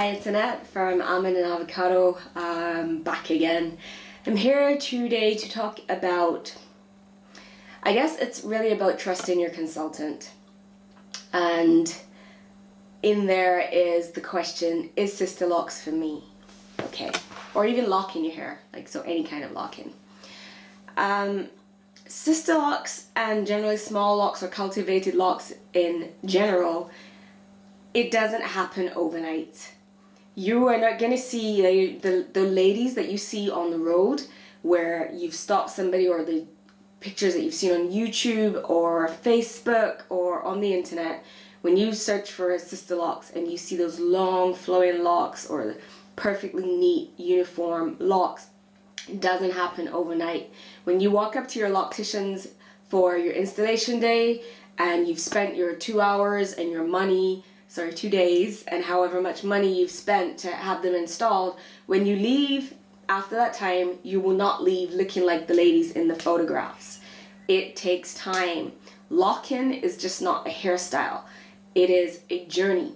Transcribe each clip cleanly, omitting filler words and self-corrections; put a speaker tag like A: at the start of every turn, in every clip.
A: Hi, it's Annette from Almond and Avocado. Back again. I'm here today to talk about, I guess it's really about trusting your consultant. And in there is the question, is Sisterlocks for me? Okay. Or even locking your hair, like so any kind of locking. Sisterlocks and generally small locks or cultivated locks in general, it doesn't happen overnight. You are not going to see the ladies that you see on the road where you've stopped somebody, or the pictures that you've seen on YouTube or Facebook or on the internet. When you search for Sisterlocks and you see those long flowing locks or the perfectly neat uniform locks, it doesn't happen overnight. When you walk up to your locticians for your installation day and you've spent your 2 hours and your money, 2 days, and however much money you've spent to have them installed, when you leave after that time, you will not leave looking like the ladies in the photographs. It takes time. Lock-in is just not a hairstyle. It is a journey.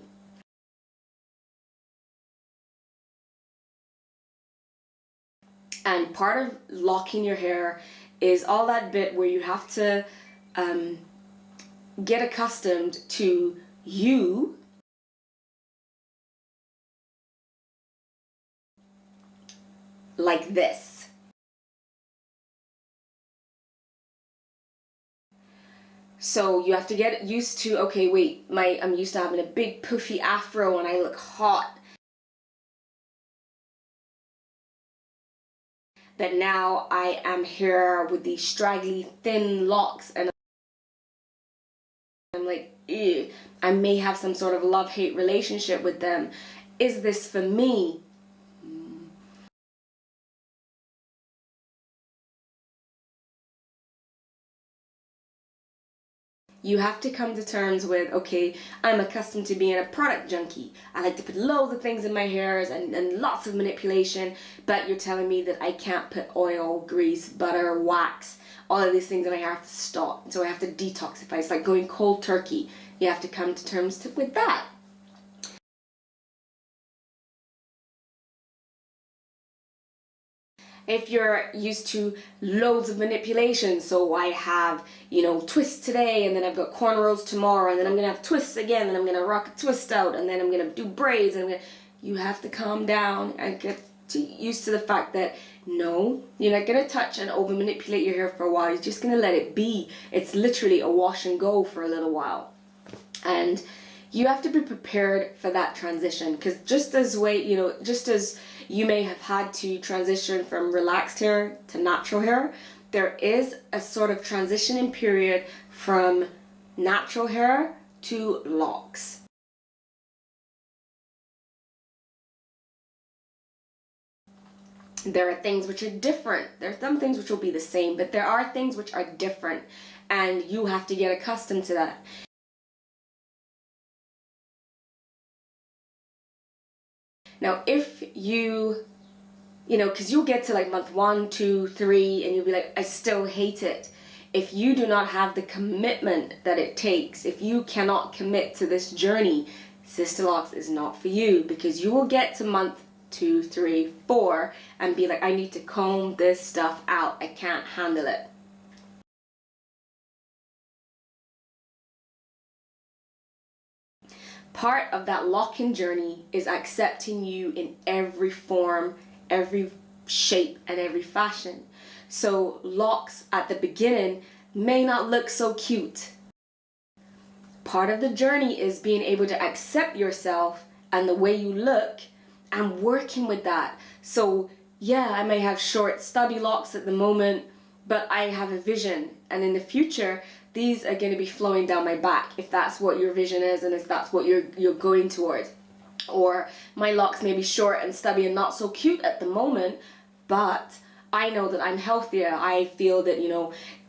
A: And part of locking your hair is all that bit where you have to get accustomed to you like this. So you have to get used to, okay, wait, I'm used to having a big puffy afro and I look hot. But now I am here with these straggly thin locks and I'm like, ew. I may have some sort of love-hate relationship with them. Is this for me? You have to come to terms with, okay, I'm accustomed to being a product junkie. I like to put loads of things in my hairs and lots of manipulation, but you're telling me that I can't put oil, grease, butter, wax, all of these things in my hair. I have to stop. So I have to detoxify. It's like going cold turkey. You have to come to terms with that. If you're used to loads of manipulation, so I have, twists today, and then I've got cornrows tomorrow, and then I'm gonna have twists again, and I'm gonna rock a twist out, and then I'm gonna do braids, and you have to calm down and get used to the fact that no, you're not gonna touch and over manipulate your hair for a while. You're just gonna let it be. It's literally a wash and go for a little while, and you have to be prepared for that transition, because just as you may have had to transition from relaxed hair to natural hair, there is a sort of transitioning period from natural hair to locks. There are things which are different. There are some things which will be the same, but there are things which are different, and you have to get accustomed to that. Now, if because you'll get to like month 1, 2, 3, and you'll be like, I still hate it. If you do not have the commitment that it takes, if you cannot commit to this journey, Sisterlocks is not for you, because you will get to month 2, 3, 4 and be like, I need to comb this stuff out. I can't handle it. Part of that lock-in journey is accepting you in every form, every shape, and every fashion. So locks at the beginning may not look so cute. Part of the journey is being able to accept yourself and the way you look and working with that. So yeah, I may have short stubby locks at the moment, but I have a vision, and in the future these are going to be flowing down my back, if that's what your vision is and if that's what you're going towards. Or my locks may be short and stubby and not so cute at the moment, but I know that I'm healthier. I feel that,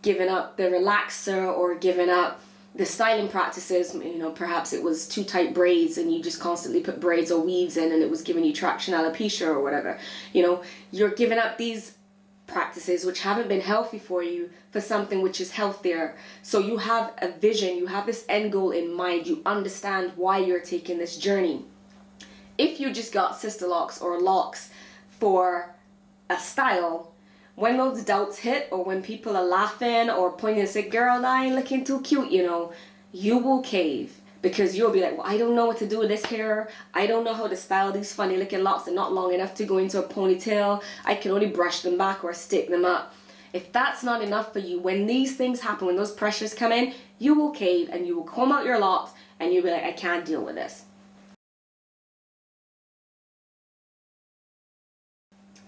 A: giving up the relaxer or giving up the styling practices, perhaps it was too tight braids and you just constantly put braids or weaves in and it was giving you traction alopecia or whatever. You're giving up these practices which haven't been healthy for you for something which is healthier. So you have a vision, you have this end goal in mind, you understand why you're taking this journey. If you just got Sisterlocks or Locs for a style, when those doubts hit, or when people are laughing or pointing and say, girl, I ain't looking too cute, you know, you will cave. Because you'll be like, well, I don't know what to do with this hair. I don't know how to style these funny looking locks. They're not long enough to go into a ponytail. I can only brush them back or stick them up. If that's not enough for you, when these things happen, when those pressures come in, you will cave and you will comb out your locks and you'll be like, I can't deal with this.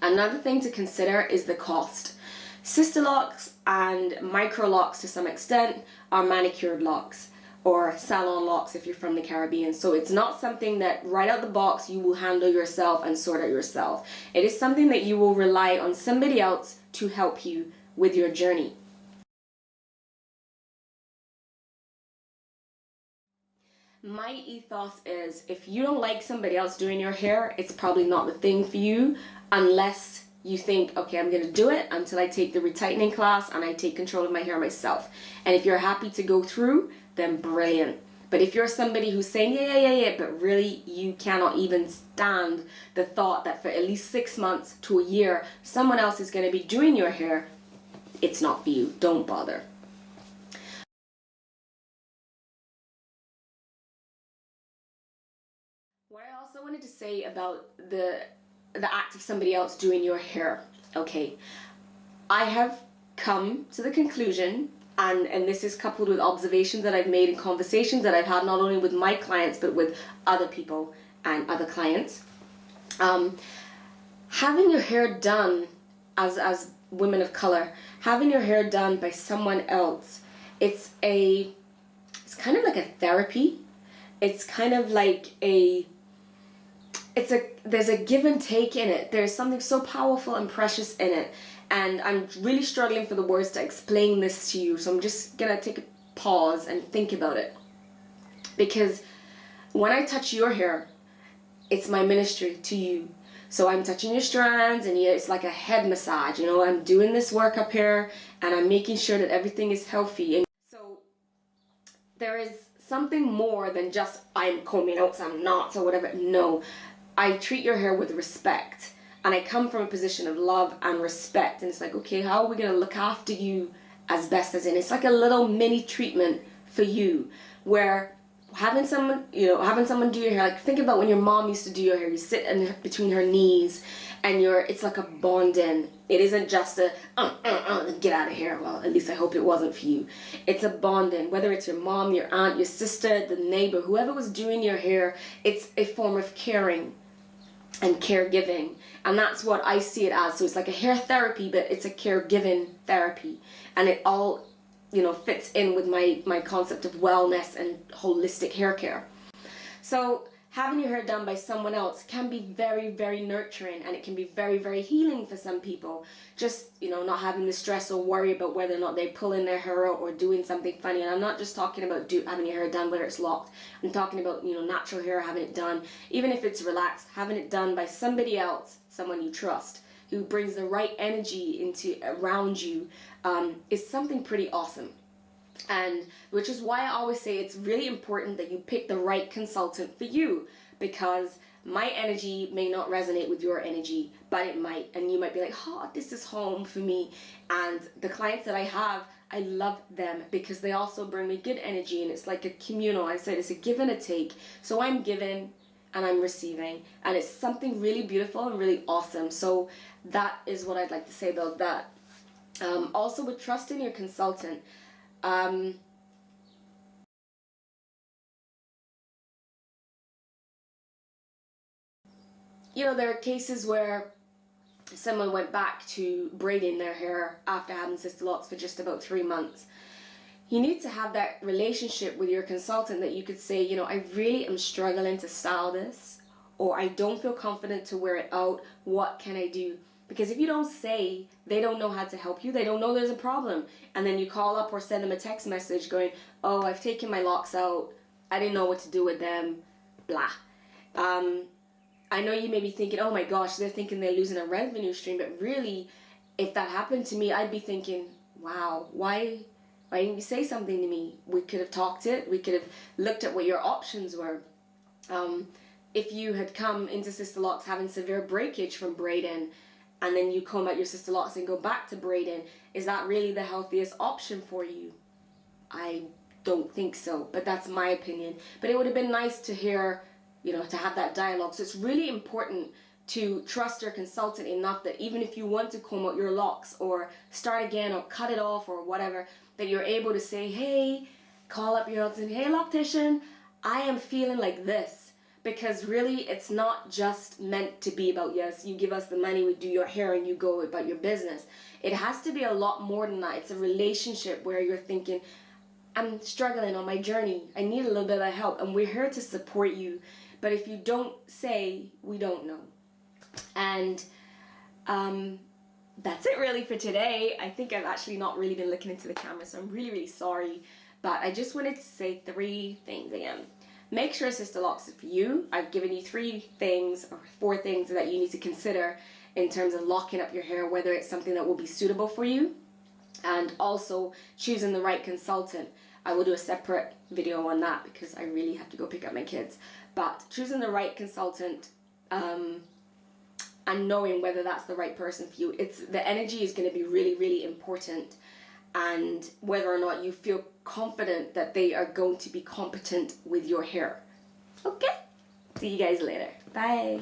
A: Another thing to consider is the cost. Sisterlocks and micro locks to some extent are manicured locks, or salon locks if you're from the Caribbean. So it's not something that right out the box you will handle yourself and sort out yourself. It is something that you will rely on somebody else to help you with your journey. My ethos is, if you don't like somebody else doing your hair, it's probably not the thing for you, unless you think, okay, I'm gonna do it until I take the retightening class and I take control of my hair myself. And if you're happy to go through, then brilliant. But if you're somebody who's saying, yeah, but really you cannot even stand the thought that for at least 6 months to a year, someone else is gonna be doing your hair, it's not for you. Don't bother. What I also wanted to say about the act of somebody else doing your hair, okay, I have come to the conclusion, and this is coupled with observations that I've made and conversations that I've had not only with my clients but with other people and other clients. Having your hair done as women of color, having your hair done by someone else, it's kind of like a therapy. It's kind of like there's a give and take in it. There's something so powerful and precious in it. And I'm really struggling for the words to explain this to you. So I'm just gonna take a pause and think about it. Because when I touch your hair, it's my ministry to you. So I'm touching your strands, and it's like a head massage. You know, I'm doing this work up here and I'm making sure that everything is healthy. And so there is something more than just I'm combing out some knots or whatever. No, I treat your hair with respect, and I come from a position of love and respect. And it's like, okay, how are we gonna look after you as best as in? It's like a little mini treatment for you, where having someone do your hair, like think about when your mom used to do your hair. You sit in between her knees, and it's like a bonding. It isn't just a get out of here. Well, at least I hope it wasn't for you. It's a bonding. Whether it's your mom, your aunt, your sister, the neighbor, whoever was doing your hair, it's a form of caring and caregiving. And that's what I see it as. So it's like a hair therapy, but it's a caregiving therapy. And it all, fits in with my concept of wellness and holistic hair care. So having your hair done by someone else can be very, very nurturing, and it can be very, very healing for some people. Just, not having the stress or worry about whether or not they're pulling their hair out or doing something funny. And I'm not just talking about having your hair done whether it's locked. I'm talking about, natural hair, having it done, even if it's relaxed, having it done by somebody else, someone you trust, who brings the right energy around you, is something pretty awesome. And which is why I always say it's really important that you pick the right consultant for you, because my energy may not resonate with your energy, but it might. And you might be like, this is home for me. And the clients that I have, I love them because they also bring me good energy, and it's like a communal. I said it's a give and a take. So I'm giving and I'm receiving, and it's something really beautiful and really awesome. So that is what I'd like to say about that. Also, with trusting your consultant, there are cases where someone went back to braiding their hair after having Sisterlocks for just about 3 months. You need to have that relationship with your consultant that you could say, I really am struggling to style this, or I don't feel confident to wear it out. What can I do? Because if you don't say, they don't know how to help you. They don't know there's a problem. And then you call up or send them a text message going, oh, I've taken my locks out. I didn't know what to do with them. Blah. I know you may be thinking, oh my gosh, they're thinking they're losing a revenue stream. But really, if that happened to me, I'd be thinking, wow, why didn't you say something to me? We could have talked it. We could have looked at what your options were. if you had come into Sisterlocks having severe breakage from braiding, and then you comb out your Sisterlocks and go back to braiding, is that really the healthiest option for you? I don't think so, but that's my opinion. But it would have been nice to hear, you know, to have that dialogue. So it's really important to trust your consultant enough that even if you want to comb out your locks or start again or cut it off or whatever, that you're able to say, hey, call up your loctician, hey loctician, I am feeling like this. Because really it's not just meant to be about, yes, you give us the money, we do your hair and you go about your business. It has to be a lot more than that. It's a relationship where you're thinking, I'm struggling on my journey, I need a little bit of help, and we're here to support you. But if you don't say, we don't know. And that's it really for today. I think I've actually not really been looking into the camera, so I'm really, really sorry. But I just wanted to say 3 things again. Make sure Sisterlocks is for you. I've given you 3 things or 4 things that you need to consider in terms of locking up your hair, whether it's something that will be suitable for you, and also choosing the right consultant. I will do a separate video on that because I really have to go pick up my kids. But choosing the right consultant, and knowing whether that's the right person for you. The energy is going to be really, really important, and whether or not you feel confident that they are going to be competent with your hair. Okay? See you guys later. Bye.